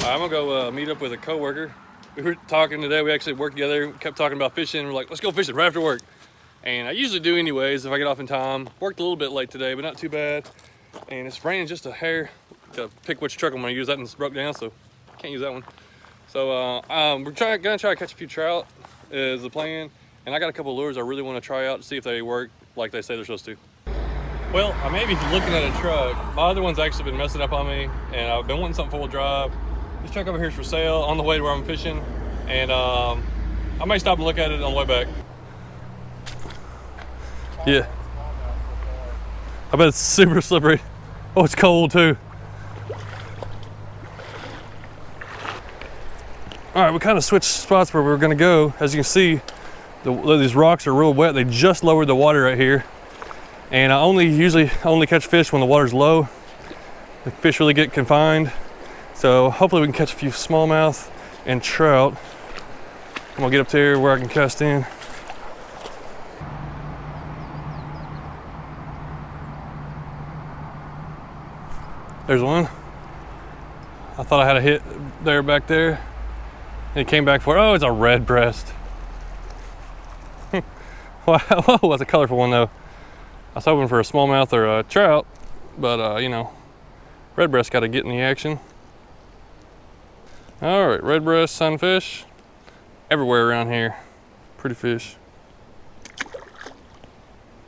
I'm gonna go meet up with a coworker. We were talking today. We actually worked together. We kept talking about fishing. We're like, let's go fishing right after work. And I usually do anyways if I get off in time. Worked a little bit late today, but not too bad. And it's raining just a hair. Gotta pick which truck I'm gonna use. That one's broke down, so can't use that one. So we're gonna try to catch a few trout is the plan. And I got a couple of lures I really want to try out to see if they work like they say they're supposed to. Well, I may be looking at a truck. My other one's actually been messing up on me, and I've been wanting something four-wheel drive. This truck over here is for sale on the way to where I'm fishing, and I may stop and look at it on the way back. Yeah. I bet it's super slippery. Oh, it's cold too. All right, we kind of switched spots where we were gonna go. As you can see, these rocks are real wet. They just lowered the water right here. And I usually only catch fish when the water's low. The fish really get confined. So hopefully we can catch a few smallmouth and trout. I'm gonna get up there where I can cast in. There's one. I thought I had a hit there back there. And it came back for, oh, it's a red breast. Wow, whoa, that's a colorful one though. I was hoping for a smallmouth or a trout, but you know, redbreast got to get in the action. All right, redbreast, sunfish, everywhere around here. Pretty fish.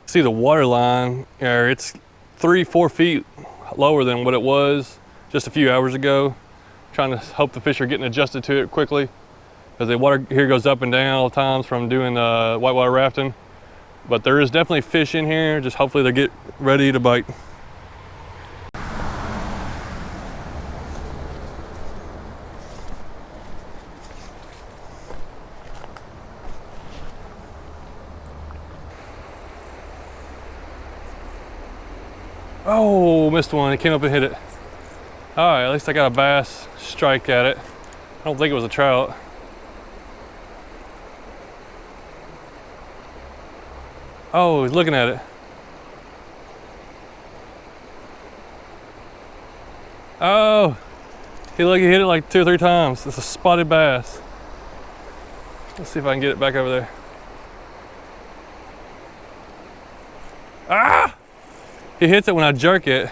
See the water line here, it's 3-4 feet lower than what it was just a few hours ago. Trying to hope the fish are getting adjusted to it quickly, because the water here goes up and down all the times from doing whitewater rafting. But there is definitely fish in here, just hopefully they get ready to bite. Oh, missed one, it came up and hit it. All right, at least I got a bass strike at it. I don't think it was a trout. Oh, he's looking at it. Oh, he hit it like 2 or 3 times. It's a spotted bass. Let's see if I can get it back over there. Ah! He hits it when I jerk it,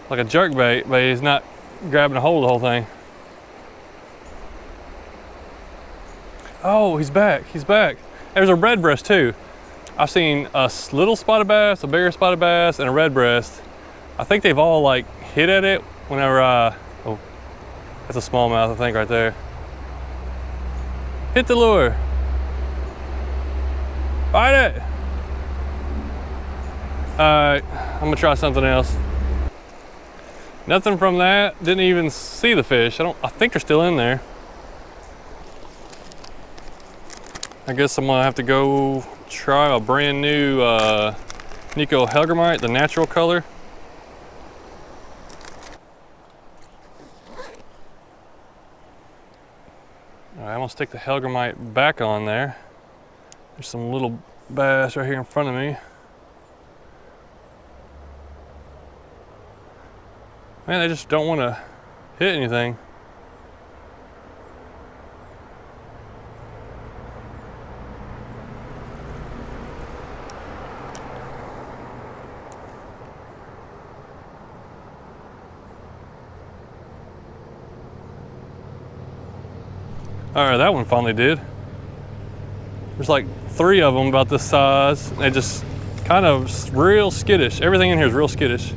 like a jerk bait, but he's not grabbing a hold of the whole thing. Oh, he's back, he's back. There's a redbreast too. I've seen a little spotted bass, a bigger spotted bass, and a redbreast. I think they've all like hit at it whenever oh, that's a smallmouth I think right there. Hit the lure. Bite it. All right, I'm gonna try something else. Nothing from that, didn't even see the fish. I think they're still in there. I guess I'm gonna have to go try a brand new Nico Helgermite, the natural color. All right, I'm gonna stick the Helgermite back on there. There's some little bass right here in front of me. Man, they just don't want to hit anything. All right, that one finally did. There's like 3 of them about this size. They just kind of real skittish. Everything in here is real skittish.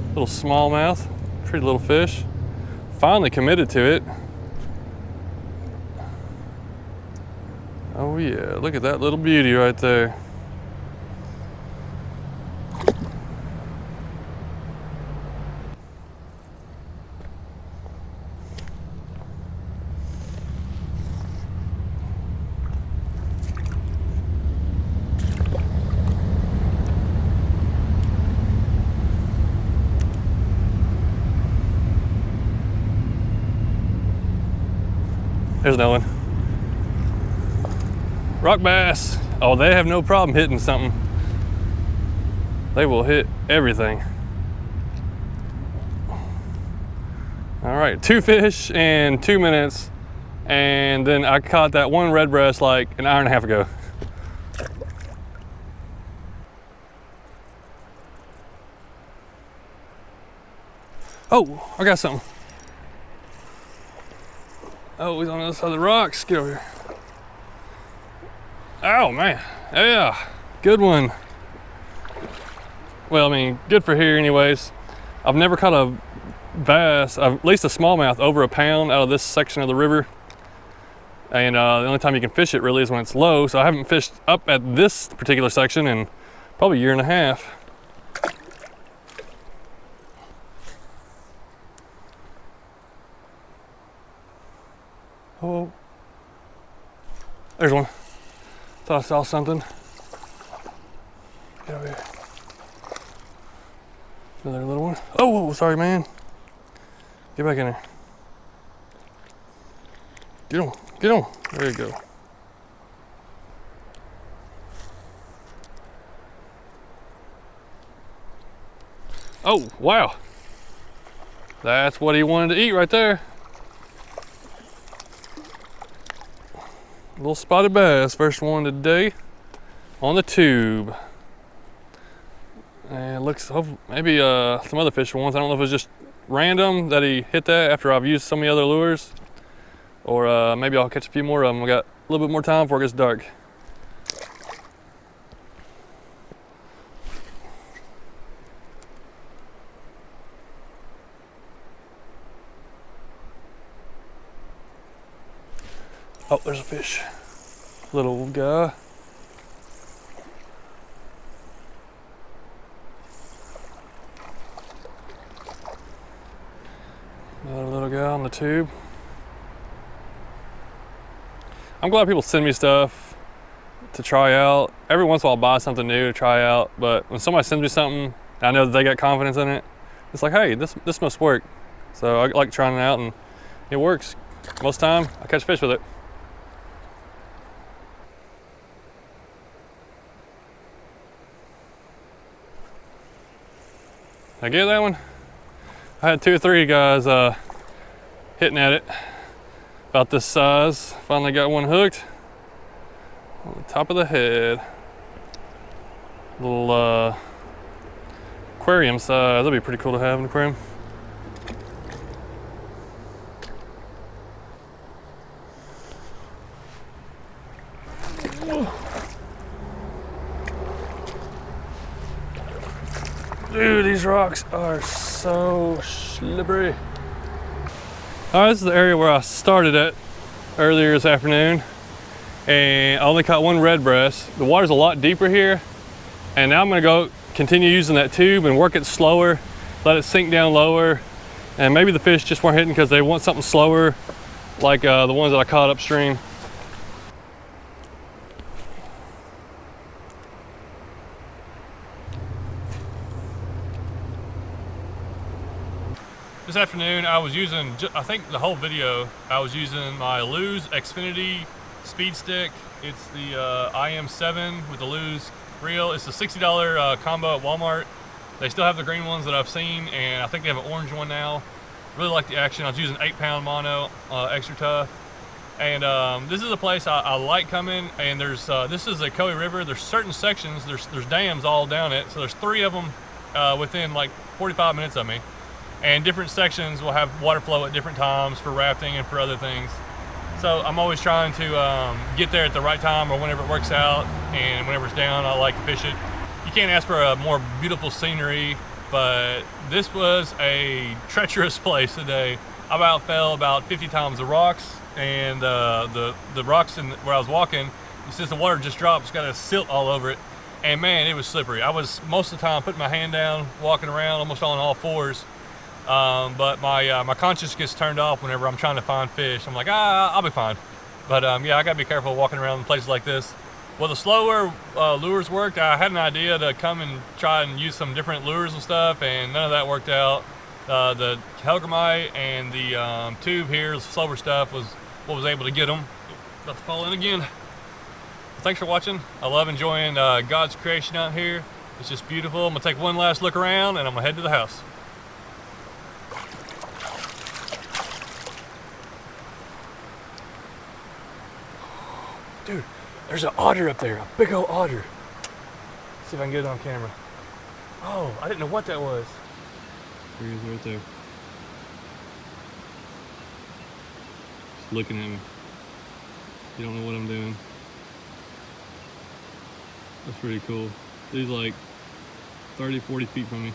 Little smallmouth, pretty little fish. Finally committed to it. Oh yeah, look at that little beauty right there. There's no one. Rock bass. Oh, they have no problem hitting something. They will hit everything. All right, 2 fish in 2 minutes. And then I caught that one red breast like an hour and a half ago. Oh, I got something. Oh, he's on the other side of the rocks. Get over here. Oh man, yeah, good one. Well, I mean, good for here anyways. I've never caught a bass, at least a smallmouth, over a pound out of this section of the river. And the only time you can fish it really is when it's low. So I haven't fished up at this particular section in probably a year and a half. Oh, there's one. Thought I saw something. Get over here. Another little one. Oh, sorry, man. Get back in there. Get on, get on. There you go. Oh, wow. That's what he wanted to eat right there. Little spotted bass, first one today on the tube. And it looks, maybe some other fish ones. I don't know if it was just random that he hit that after I've used so many other lures, or maybe I'll catch a few more of them. We got a little bit more time before it gets dark. Oh, there's a fish. Little guy. Another little guy on the tube. I'm glad people send me stuff to try out. Every once in a while I'll buy something new to try out, but when somebody sends me something, I know that they got confidence in it. It's like, hey, this must work. So I like trying it out, and it works. Most time I catch fish with it. I get that one? I had 2 or 3 guys hitting at it about this size. Finally got one hooked on the top of the head. Little aquarium size. That'd be pretty cool to have in an aquarium. Dude, these rocks are so slippery. All right, this is the area where I started at earlier this afternoon, and I only caught one red breast. The water's a lot deeper here, and now I'm gonna go continue using that tube and work it slower, let it sink down lower, and maybe the fish just weren't hitting because they want something slower, like the ones that I caught upstream. This afternoon I was using, I think the whole video, I was using my Lew's Xfinity speed stick. It's the IM7 with the Lew's reel. It's a $60 combo at Walmart. They still have the green ones that I've seen, and I think they have an orange one now. Really like the action. I was using 8-pound mono, extra tough. And this is a place I like coming, and there's, this is the Ocoee River. There's certain sections, there's dams all down it. So there's 3 of them within like 45 minutes of me. And different sections will have water flow at different times for rafting and for other things. So I'm always trying to get there at the right time or whenever it works out, and whenever it's down, I like to fish it. You can't ask for a more beautiful scenery, but this was a treacherous place today. I about fell about 50 times the rocks, and the rocks where I was walking, since the water just dropped, it's got a silt all over it. And man, it was slippery. I was most of the time putting my hand down, walking around, almost on all fours. But my conscience gets turned off whenever I'm trying to find fish. I'm like, I'll be fine. But yeah, I gotta be careful walking around in places like this. Well, the slower lures worked. I had an idea to come and try and use some different lures and stuff, and none of that worked out. The hellgrammite and the tube here, the slower stuff, was what was able to get them. About to fall in again. Thanks for watching. I love enjoying God's creation out here. It's just beautiful. I'm gonna take one last look around, and I'm gonna head to the house. Dude, there's an otter up there, a big old otter. Let's see if I can get it on camera. Oh, I didn't know what that was. There he is right there. Just looking at me. You don't know what I'm doing. That's pretty cool. He's like 30, 40 feet from me.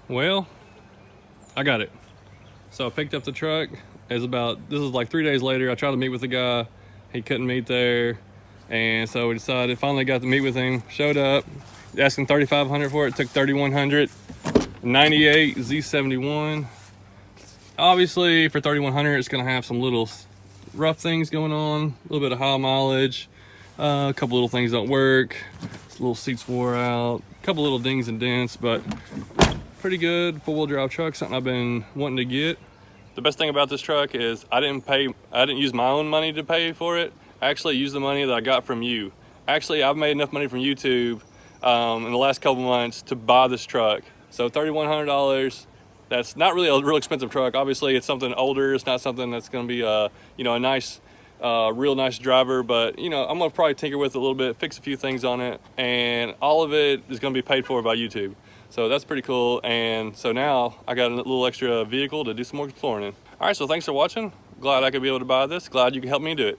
Well, I got it. So I picked up the truck. This is like 3 days later. I tried to meet with the guy. He couldn't meet there. And so we decided, finally got to meet with him. Showed up, asking $3,500 for it. Took $3,100. 98 Z71. Obviously for $3,100, it's gonna have some little rough things going on. A little bit of high mileage. A couple little things don't work. Little seats wore out. A couple little dings and dents, but pretty good four-wheel drive truck, something I've been wanting to get. The best thing about this truck is I didn't use my own money to pay for it. I actually used the money that I got from you. Actually, I've made enough money from YouTube in the last couple months to buy this truck. So $3,100, that's not really a real expensive truck. Obviously, it's something older. It's not something that's gonna be a nice, real nice driver, but I'm gonna probably tinker with it a little bit, fix a few things on it, and all of it is gonna be paid for by YouTube. So that's pretty cool. And so now I got a little extra vehicle to do some more exploring in. All right, so thanks for watching. Glad I could be able to buy this. Glad you can help me do it.